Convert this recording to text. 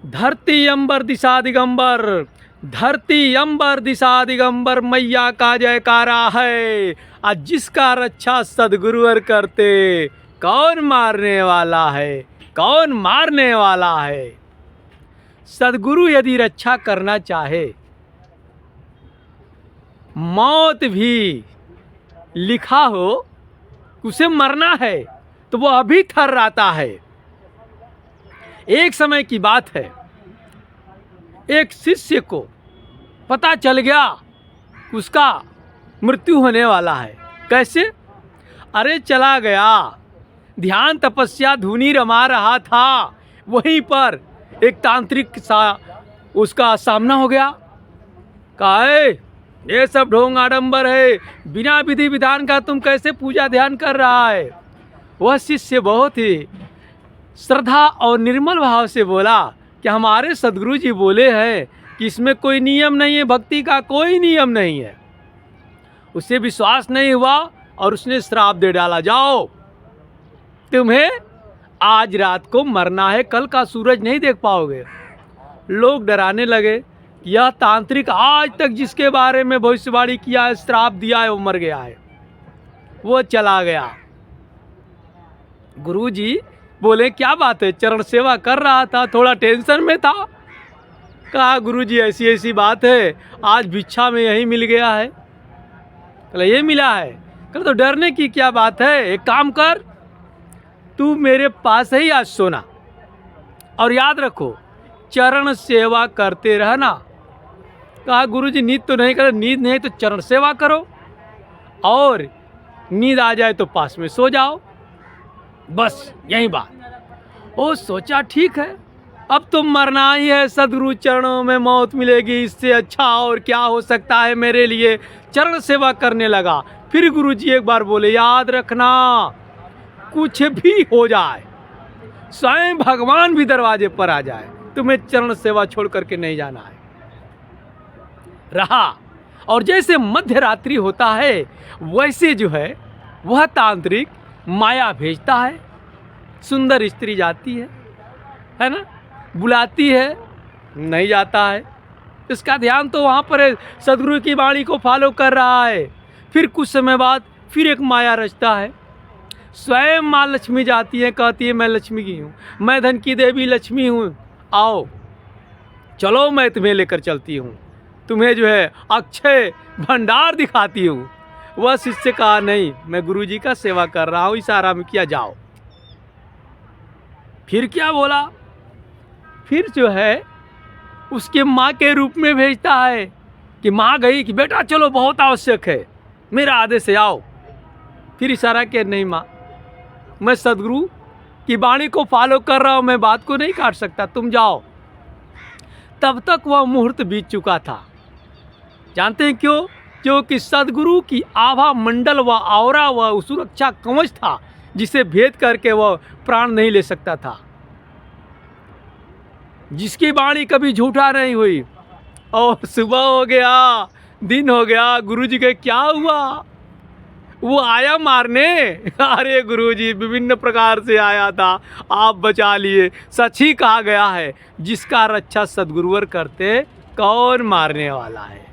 धरती अंबर दिशा दिगंबर, धरती अंबर दिशा दिगंबर, मैया का जयकारा है। आज जिसका रक्षा सदगुरुवर करते, कौन मारने वाला है, कौन मारने वाला है। सदगुरु यदि रक्षा करना चाहे, मौत भी लिखा हो, उसे मरना है तो वो अभी थर्राता है। एक समय की बात है, एक शिष्य को पता चल गया उसका मृत्यु होने वाला है। कैसे? अरे चला गया, ध्यान तपस्या धुनी रमा रहा था, वहीं पर एक तांत्रिक सा उसका सामना हो गया। कहा ये सब ढोंग आडंबर है, बिना विधि विधान का तुम कैसे पूजा ध्यान कर रहा है। वह शिष्य बहुत ही श्रद्धा और निर्मल भाव से बोला कि हमारे सदगुरु जी बोले हैं कि इसमें कोई नियम नहीं है, भक्ति का कोई नियम नहीं है। उसे विश्वास नहीं हुआ और उसने श्राप दे डाला, जाओ तुम्हें आज रात को मरना है, कल का सूरज नहीं देख पाओगे। लोग डराने लगे, यह तांत्रिक आज तक जिसके बारे में भविष्यवाणी किया है, श्राप दिया है, वो मर गया है। वो चला गया। गुरुजी बोले क्या बात है, चरण सेवा कर रहा था, थोड़ा टेंशन में था। कहा गुरुजी ऐसी ऐसी बात है, आज भिक्षा में यही मिल गया है। कहा ये मिला है? कहा तो डरने की क्या बात है, एक काम कर, तू मेरे पास ही आज सोना और याद रखो चरण सेवा करते रहना। कहा गुरुजी नींद तो नहीं कर, नींद नहीं तो चरण सेवा करो, और नींद आ जाए तो पास में सो जाओ, बस यही बात। ओ सोचा ठीक है, अब तो मरना ही है, सदगुरु चरणों में मौत मिलेगी, इससे अच्छा और क्या हो सकता है मेरे लिए। चरण सेवा करने लगा। फिर गुरुजी एक बार बोले याद रखना, कुछ भी हो जाए, स्वयं भगवान भी दरवाजे पर आ जाए, तुम्हें चरण सेवा छोड़ करके नहीं जाना है। रहा। और जैसे मध्य रात्रि होता है, वैसे जो है वह तांत्रिक माया भेजता है। सुंदर स्त्री जाती है ना, बुलाती है, नहीं जाता है, इसका ध्यान तो वहाँ पर है, सदगुरु की वाणी को फॉलो कर रहा है। फिर कुछ समय बाद फिर एक माया रचता है, स्वयं माँ लक्ष्मी जाती है, कहती है मैं लक्ष्मी की हूँ, मैं धन की देवी लक्ष्मी हूँ, आओ चलो मैं तुम्हें लेकर चलती हूँ, तुम्हें जो है अक्षय भंडार दिखाती हूँ। वह शिष्य कहा नहीं, मैं गुरुजी का सेवा कर रहा हूँ, इशारा में किया जाओ। फिर क्या बोला, फिर जो है उसके माँ के रूप में भेजता है कि माँ गई कि बेटा चलो बहुत आवश्यक है, मेरा आदेश है आओ। फिर इशारा किया नहीं माँ, मैं सदगुरु की वाणी को फॉलो कर रहा हूँ, मैं बात को नहीं काट सकता, तुम जाओ। तब तक वह मुहूर्त बीत चुका था। जानते हैं क्यों? क्योंकि सदगुरु की आभा मंडल व आवरा व सुरक्षा कवच था, जिसे भेद करके वह प्राण नहीं ले सकता था, जिसकी वाणी कभी झूठा नहीं हुई। और सुबह हो गया, दिन हो गया, गुरुजी के क्या हुआ, वो आया मारने। अरे गुरुजी विभिन्न प्रकार से आया था, आप बचा लिए। सच ही कहा गया है, जिसका रक्षा सदगुरुवर करते, कौन मारने वाला है।